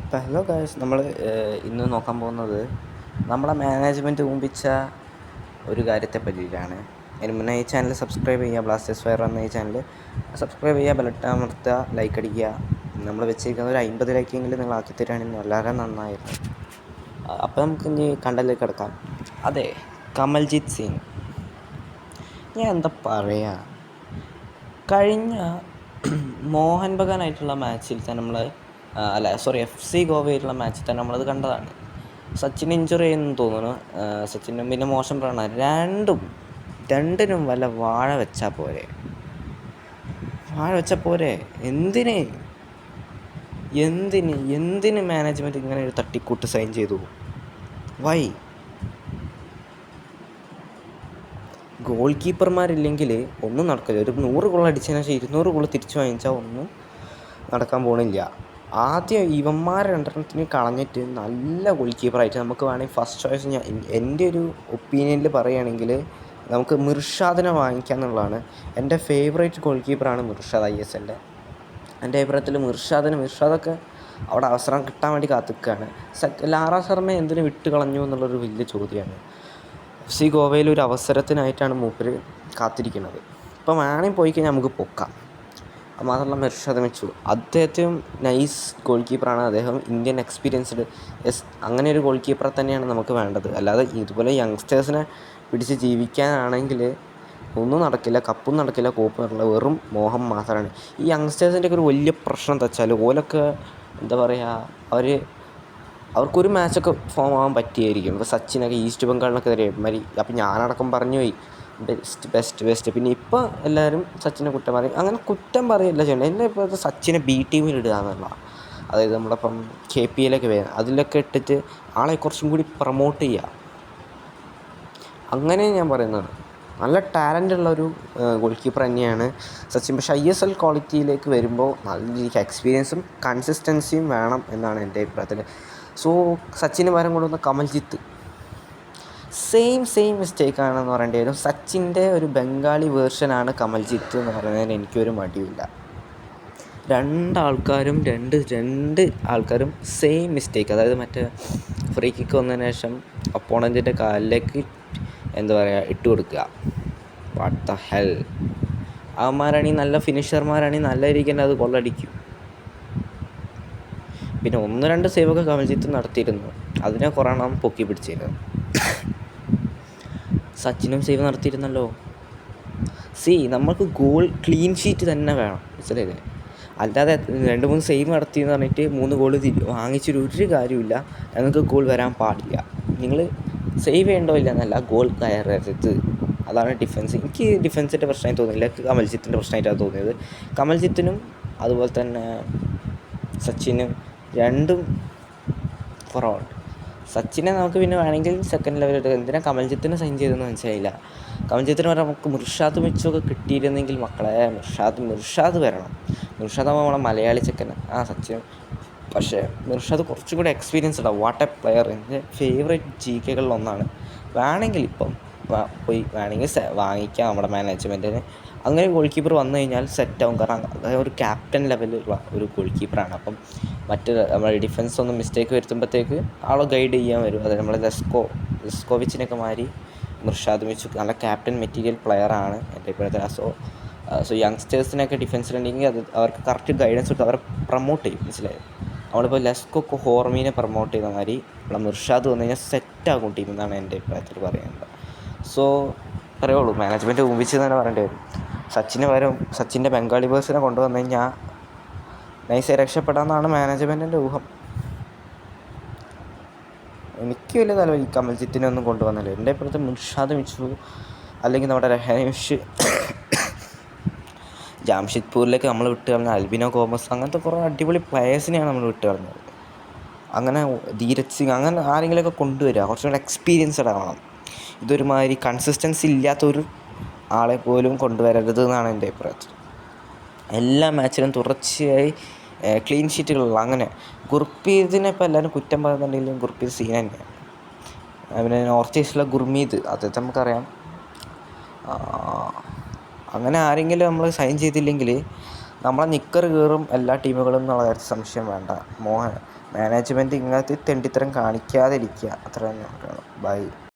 അപ്പോൾ hello guys, നമ്മൾ ഇന്ന് നോക്കാൻ പോകുന്നത് നമ്മളെ മാനേജ്മെൻറ്റ് മുമ്പിച്ച ഒരു കാര്യത്തെ പറ്റിയിട്ടാണ്. അതിന് മുന്നേ ഈ ചാനൽ സബ്സ്ക്രൈബ് ചെയ്യുക, ബ്ലാസ്റ്റേഴ്സ് ഫയർ എന്ന ഈ ചാനൽ സബ്സ്ക്രൈബ് ചെയ്യുക, ബെല്ലമർത്തുക, ലൈക്ക് അടിക്കുക. നമ്മൾ വെച്ചിരിക്കുന്ന ഒരു 50 ലൈക്കെങ്കിലും നിങ്ങൾ ആക്കി തരികയാണെങ്കിൽ വളരെ നന്നായിരുന്നു. അപ്പോൾ നമുക്ക് ഇനി കണ്ടതിലേക്ക് കിടക്കാം. അതെ, കമൽജിത്ത് സിംഗ്. ഞാൻ എന്താ പറയുക, കഴിഞ്ഞ മോഹൻ ബഗാനായിട്ടുള്ള മാച്ചിൽ തന്നെ നമ്മൾ FC ഗോവയായിട്ടുള്ള മാച്ചിൽ തന്നെ നമ്മളത് കണ്ടതാണ്. സച്ചിൻ ഇഞ്ചുറി ചെയ്യുന്നു തോന്നുന്നു. സച്ചിനും പിന്നെ മോശം പ്രകടനം. രണ്ടിനും വല്ല വാഴ വെച്ചാൽ പോരെ. എന്തിന് മാനേജ്മെൻറ്റ് ഇങ്ങനെ ഒരു തട്ടിക്കൂട്ട് സൈൻ ചെയ്തു? വൈ? ഗോൾ കീപ്പർമാരില്ലെങ്കിൽ ഒന്നും നടക്കില്ല. ഒരു 100 ഗോൾ അടിച്ചതിന് ശേഷം 200 ഗോൾ തിരിച്ചു വാങ്ങിച്ചാൽ ഒന്നും നടക്കാൻ പോണില്ല. ആദ്യം ഇവന്മാരെ രണ്ടെണ്ണത്തിന് കളഞ്ഞിട്ട് നല്ല ഗോൾ കീപ്പറായിട്ട് നമുക്ക് വേണമെങ്കിൽ ഫസ്റ്റ് ചോയ്സ്, എൻ്റെ ഒരു ഒപ്പീനിയനിൽ പറയുകയാണെങ്കിൽ നമുക്ക് മിർഷാദിനെ വാങ്ങിക്കുക എന്നുള്ളതാണ്. എൻ്റെ ഫേവറേറ്റ് ഗോൾ കീപ്പറാണ് മിർഷാദ് ISL. എൻ്റെ അഭിപ്രായത്തിൽ മിർഷാദൊക്കെ അവിടെ അവസരം കിട്ടാൻ വേണ്ടി കാത്തിക്കുകയാണ്. ലാറ ശർമ്മ എന്തിനു വിട്ട് കളഞ്ഞു എന്നുള്ളൊരു വലിയ ചോദ്യമാണ്. FC ഗോവയിൽ ഒരു അവസരത്തിനായിട്ടാണ് മൂപ്പർ കാത്തിരിക്കുന്നത്. ഇപ്പം വേണമെങ്കിൽ പോയി കഴിഞ്ഞാൽ നമുക്ക് പൊക്കാം. മാത്രമല്ല മിർഷാദ് മിച്ചു അദ്ദേഹത്തിനും നൈസ് ഗോൾ കീപ്പറാണ്. അദ്ദേഹം ഇന്ത്യൻ എക്സ്പീരിയൻസ്ഡ്. അങ്ങനെ ഒരു ഗോൾ കീപ്പറെ തന്നെയാണ് നമുക്ക് വേണ്ടത്. അല്ലാതെ ഇതുപോലെ യങ്സ്റ്റേഴ്സിനെ പിടിച്ച് ജീവിക്കാനാണെങ്കിൽ ഒന്നും നടക്കില്ല. കപ്പും നടക്കില്ല, കോപ്പും നടക്കില്ല. വെറും മോഹം മാത്രമാണ്. ഈ യങ്സ്റ്റേഴ്സിൻ്റെയൊക്കെ ഒരു വലിയ പ്രശ്നം എന്താ വെച്ചാൽ ഓലൊക്കെ എന്താ പറയുക, അവർക്കൊരു മാച്ചൊക്കെ ഫോം ആവാൻ പറ്റിയായിരിക്കും. ഇപ്പോൾ സച്ചിനൊക്കെ ഈസ്റ്റ് ബംഗാളിനൊക്കെ മാതിരി. അപ്പം ഞാനടക്കം പറഞ്ഞു പോയി ബെസ്റ്റ്. പിന്നെ ഇപ്പോൾ എല്ലാവരും സച്ചിനെ കുറ്റം പറയും. അങ്ങനെ കുറ്റം പറയല്ല ചെയ്യണം. എന്നെ ഇപ്പോൾ സച്ചിനെ B ടീമിൽ ഇടുക എന്നുള്ള, അതായത് നമ്മളിപ്പം KPL വരാം, അതിലൊക്കെ ഇട്ടിട്ട് ആളെ കുറച്ചും കൂടി പ്രൊമോട്ട് ചെയ്യുക. അങ്ങനെ ഞാൻ പറയുന്നത്. നല്ല ടാലൻ്റുള്ളൊരു ഗോൾ കീപ്പർ തന്നെയാണ് സച്ചിൻ. പക്ഷേ ISL ക്വാളിറ്റിയിലേക്ക് വരുമ്പോൾ നല്ല രീതിക്ക് എക്സ്പീരിയൻസും കൺസിസ്റ്റൻസിയും വേണം എന്നാണ് എൻ്റെ അഭിപ്രായത്തിൽ. സോ സച്ചിന് പകരം കൊണ്ടുവന്ന കമൽജിത്ത് സെയിം മിസ്റ്റേക്കാണെന്ന് പറയേണ്ടി വരും. സച്ചിൻ്റെ ഒരു ബംഗാളി വേർഷനാണ് കമൽജിത്ത് എന്ന് പറയുന്നതിന് എനിക്കൊരു മടിയില്ല. രണ്ട് ആൾക്കാരും സെയിം മിസ്റ്റേക്ക്, അതായത് മറ്റേ ഫ്രീ കിക്ക് വന്നതിന് ശേഷം ഒപ്പോണൻറ്റിൻ്റെ കാലിലേക്ക് എന്താ പറയുക ഇട്ട് കൊടുക്കുക. What the hell. അവന്മാരാണെങ്കിൽ നല്ല ഫിനിഷർമാരാണെങ്കിൽ നല്ല രീതിക്ക് തന്നെ അത് കൊള്ളടിക്കും. പിന്നെ 1-2 സേവൊക്കെ കമൽജിത്ത് നടത്തിയിരുന്നു. അതിനെ കുറേ നാം പൊക്കി പിടിച്ചിരുന്നു. സച്ചിനും സേവ് നടത്തിയിരുന്നല്ലോ. നമുക്ക് ഗോൾ ക്ലീൻ ഷീറ്റ് തന്നെ വേണം, മനസ്സിലായില്ലേ? അല്ലാതെ 2-3 സേവ് നടത്തിയെന്ന് പറഞ്ഞിട്ട് 3 ഗോൾ വാങ്ങിച്ചൊരു കാര്യമില്ല. ഞങ്ങൾക്ക് ഗോൾ വരാൻ പാടില്ല. നിങ്ങൾ സേവ് ചെയ്യണ്ടോ ഇല്ല എന്നല്ല, ഗോൾ കയറരുത്. അതാണ് ഡിഫൻസ്. എനിക്ക് ഡിഫൻസിൻ്റെ പ്രശ്നമായി തോന്നിയില്ല, കമൽജിത്തിൻ്റെ പ്രശ്നമായിട്ടാണ് തോന്നിയത്. കമൽജിത്തിനും അതുപോലെ തന്നെ സച്ചിനും രണ്ടും ഫോർവേഡ്. സച്ചിനെ നമുക്ക് പിന്നെ വേണമെങ്കിൽ സെക്കൻഡ് ലെവലിൽ എന്തിനാ കമൽജിത്തിനെ സൈൻ ചെയ്തെന്ന് മനസ്സിലായില്ല. കമൽജിത്തിന് പറഞ്ഞാൽ നമുക്ക് മിർഷാദ് മിച്ചൊക്കെ കിട്ടിയിരുന്നെങ്കിൽ മക്കളെ, മിർഷാദ് വരണം. മിർഷാദ് ആകുമ്പോൾ നമ്മളെ മലയാളി ചെക്കൻ സച്ചിൻ. പക്ഷേ മിർഷാദ് കുറച്ചും കൂടി എക്സ്പീരിയൻസ് ഉണ്ടാവും. What A player. എൻ്റെ ഫേവറേറ്റ് GKകളിലൊന്നാണ്. വേണമെങ്കിൽ ഇപ്പം പോയി വാങ്ങിക്കാം നമ്മുടെ മാനേജ്മെൻറ്റിന്. അങ്ങനെ ഗോൾ കീപ്പർ വന്നു കഴിഞ്ഞാൽ സെറ്റാവും. കാരണം അതായത് ഒരു ക്യാപ്റ്റൻ ലെവലുള്ള ഒരു ഗോൾ കീപ്പറാണ്. അപ്പം നമ്മുടെ ഡിഫൻസ് ഒന്ന് മിസ്റ്റേക്ക് വരുത്തുമ്പോഴത്തേക്ക് ആളെ ഗൈഡ് ചെയ്യാൻ വരും. അതായത് നമ്മൾ ലെസ്കോവിച്ചിനൊക്കെ മാറി മിർഷാദ് മിച്ചു നല്ല ക്യാപ്റ്റൻ മെറ്റീരിയൽ പ്ലെയറാണ് എൻ്റെ ഇപ്പോഴത്തെ. സോ യങ്സ്റ്റേഴ്സിനൊക്കെ ഡിഫൻസിലുണ്ടെങ്കിൽ അവർക്ക് കറക്റ്റ് ഗൈഡൻസ് കൊടുത്ത് അവരെ പ്രൊമോട്ട് ചെയ്യും, മനസ്സിലായി? നമ്മളിപ്പോൾ ലെസ്കോക്ക് ഹോർമീനെ പ്രൊമോട്ട് ചെയ്ത മാതിരി നമ്മളെ മിർഷാദ് വന്നു കഴിഞ്ഞാൽ സെറ്റാകും ടീം എന്നാണ് എൻ്റെ അഭിപ്രായത്തിൽ പറയുന്നത്. സോ പറയുള്ളൂ, മാനേജ്മെൻറ്റ് ഊമ്പിച്ച് തന്നെ പറയേണ്ടി വരും. സച്ചിൻ്റെ ബംഗാളി ബേഴ്സിനെ കൊണ്ടുവന്നു കഴിഞ്ഞാൽ നൈസായി രക്ഷപ്പെടാമെന്നാണ് മാനേജ്മെൻറ്റിൻ്റെ ഊഹം. എനിക്ക് വലിയ താല്പര്യം ഈ കമൽജിത്തിനെ ഒന്നും കൊണ്ടുവന്നല്ലോ. എൻ്റെ അഭിപ്രായത്തിൽ മിർഷാദ് മിച്ചു അല്ലെങ്കിൽ നമ്മുടെ രഹനേഷ്, ജാംഷഡ്പൂരിലേക്ക് നമ്മൾ വിട്ട് കളഞ്ഞ അൽബിനോ ഗോമസ്, അങ്ങനത്തെ കുറേ അടിപൊളി പ്ലെയേഴ്സിനെയാണ് നമ്മൾ വിട്ട് കളഞ്ഞത്. അങ്ങനെ ധീരജ് സിംഗ്, അങ്ങനെ ആരെങ്കിലുമൊക്കെ കൊണ്ടുവരിക. കുറച്ചും കൂടെ എക്സ്പീരിയൻസ്ഡ് ആവണം. ഇതൊരുമാതിരി കൺസിസ്റ്റൻസി ഇല്ലാത്തൊരു ആളെ പോലും കൊണ്ടുവരരുത് എന്നാണ് എൻ്റെ അഭിപ്രായത്തിൽ. എല്ലാ മാച്ചിലും തുടർച്ചയായി ക്ലീൻ ഷീറ്റുകളുള്ള. അങ്ങനെ ഗുർപ്രീതിനെ ഇപ്പോൾ എല്ലാവരും കുറ്റം പറയുന്നുണ്ടെങ്കിലും ഗുർപ്രീത് സീൻ തന്നെയാണ്. പിന്നെ നോർത്ത് ഈസ്റ്റിലെ ഗുർമീത്, അദ്ദേഹത്തെ നമുക്കറിയാം. അങ്ങനെ ആരെങ്കിലും നമ്മൾ സൈൻ ചെയ്തില്ലെങ്കിൽ നമ്മളെ നിക്കർ കീറും എല്ലാ ടീമുകളും എന്നുള്ള കാര്യത്തിൽ സംശയം വേണ്ട. മാനേജ്മെൻറ്റ് ഇങ്ങനത്തെ തെണ്ടിത്തരം കാണിക്കാതിരിക്കുക, അത്ര തന്നെ. ബൈ.